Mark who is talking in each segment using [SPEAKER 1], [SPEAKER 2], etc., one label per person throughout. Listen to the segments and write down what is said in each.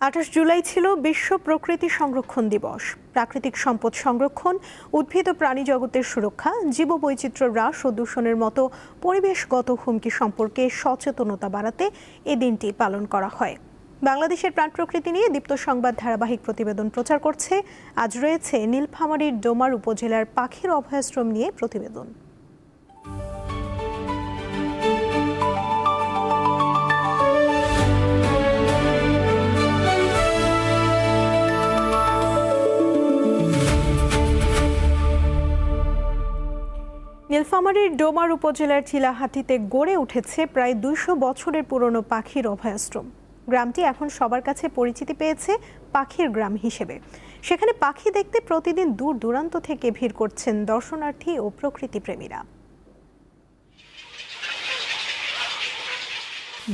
[SPEAKER 1] 28 জুলাই ছিল বিশ্ব প্রকৃতি সংরক্ষণ দিবস। প্রাকৃতিক সম্পদ সংরক্ষণ, উদ্ভিদ ও প্রাণী জগতের সুরক্ষা, জীববৈচিত্র্য হ্রাস ও দূষণের মতো পরিবেশগত হুমকি সম্পর্কে সচেতনতা বাড়াতে এই দিনটি পালন করা হয়। বাংলাদেশের প্রাণ প্রকৃতি নিয়ে দীপ্ত সংবাদ ধারাবাহিক প্রতিবেদন প্রচার করছে। আজ রয়েছে নীলফামারীর ডোমার উপজেলার পাখির অভয়াশ্রম নিয়ে প্রতিবেদন। নীলফামারীর ডোমার উপজেলার চিলাহাটিতে গড়ে উঠেছে প্রায় 200 বছরের পুরনো পাখির অভয়াশ্রম। গ্রামটি এখন সবার কাছে পরিচিতি পেয়েছে পাখির গ্রাম হিসেবে। সেখানে পাখি দেখতে প্রতিদিন দূর দূরান্ত থেকে ভিড় করছেন দর্শনার্থী ও প্রকৃতি প্রেমীরা।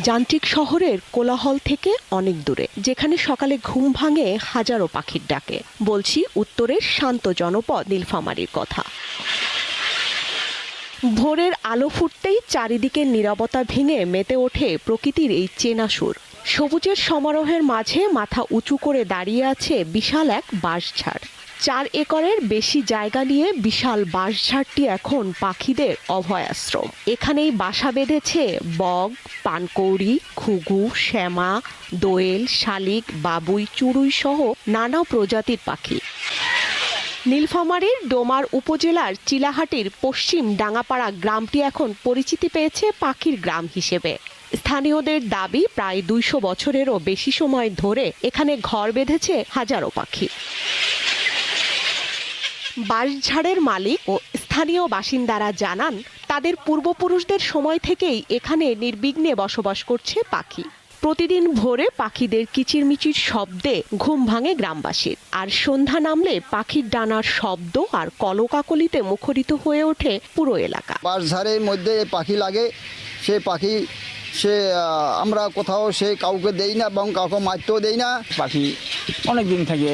[SPEAKER 2] যান্ত্রিক শহরের কোলাহল থেকে অনেক দূরে, যেখানে সকালে ঘুম ভাঙে হাজারো পাখির ডাকে। বলছি উত্তরের শান্ত জনপদ নীলফামারীর কথা। ভোরের আলো ফুটতেই চারিদিকে নীরবতা ভেঙে মেতে ওঠে প্রকৃতির এই চেনা সুর। সবুজের সমারোহের মাঝে মাথা উঁচু করে দাঁড়িয়ে আছে বিশাল এক বাঁশঝাড়। 4 একরের বেশি জায়গা নিয়ে বিশাল বাঁশঝাড়টি এখন পাখিদের অভয়াশ্রম। এখানেই বাসা বেঁধেছে বক, পানকৌড়ি, ঘুঘু, শ্যামা, দোয়েল, শালিক, বাবুই, চড়ুই সহ নানা প্রজাতির পাখি। নীলফামারীর ডোমার উপজেলার চিলাহাটির পশ্চিম ডাঙ্গাপাড়া গ্রামটি এখন পরিচিতি পেয়েছে পাখির গ্রাম হিসেবে। স্থানীয়দের দাবি, প্রায় 200 বছরেরও বেশি সময় ধরে এখানে ঘর বেঁধেছে হাজারো পাখি। বাঁশঝাড়ের মালিক ও স্থানীয় বাসিন্দারা জানান, তাদের পূর্বপুরুষদের সময় থেকেই এখানে নির্বিঘ্নে বসবাস করছে পাখি। প্রতিদিন ভোরে পাখিদের কিচিরমিচির শব্দে ঘুম ভাঙে গ্রামবাসীর, আর সন্ধ্যা নামলে পাখির ডানার শব্দ আর কলকাকলিতে মুখরিত হয়ে ওঠে পুরো এলাকা।
[SPEAKER 3] বাঁশঝাড়ের মধ্যে পাখি লাগে, সে পাখি আমরা কোথাও কাউকে দেই না এবং কাউকে মারতেও দেই না।
[SPEAKER 4] পাখি অনেক দিন থেকে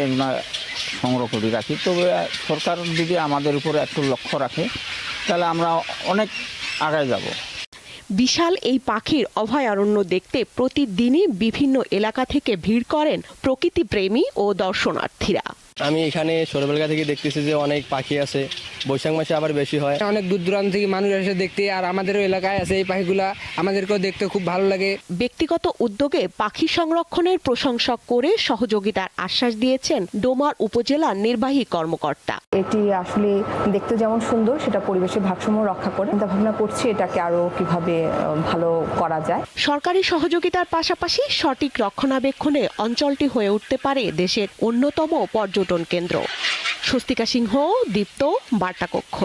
[SPEAKER 4] সংগ্রহ করে রাখি, তবে সরকার যদি আমাদের উপরে একটু লক্ষ্য রাখে তাহলে আমরা অনেক আগায় যাব।
[SPEAKER 2] বিশাল এই পাখির অভয়ারণ্য দেখতে প্রতিদিনই বিভিন্ন এলাকা থেকে ভিড় করেন প্রকৃতিপ্রেমী ও দর্শনার্থীরা।
[SPEAKER 5] আমি এখানে ছোটবেলা থেকে দেখতেছি যে অনেক পাখি আছে, বৈশাখ মাসে আবার বেশি হয়।
[SPEAKER 6] অনেক দূর দূরান্ত থেকে মানুষ এসে দেখতে, আর আমাদেরও এলাকায় আছে এই পাখিগুলা, আমাদেরকেও দেখতে খুব ভালো লাগে।
[SPEAKER 2] ব্যক্তিগত উদ্যোগে পাখি সংরক্ষণের প্রশংসা করে সহযোগিতার আশ্বাস দিয়েছেন ডোমার উপজেলার নির্বাহী কর্মকর্তা।
[SPEAKER 7] এটি আসলে দেখতে যেমন সুন্দর, সেটা পরিবেশের ভারসাম্য রক্ষা করে। চিন্তা ভাবনা করছি এটাকে আরো কিভাবে ভালো করা যায়।
[SPEAKER 2] সরকারি সহযোগিতার পাশাপাশি সঠিক রক্ষণাবেক্ষণে অঞ্চলটি হয়ে উঠতে পারে দেশের অন্যতম পর্যটন কেন্দ্র। স্বস্তিকা সিংহ, দীপ্ত, বার্তা কক্ষ।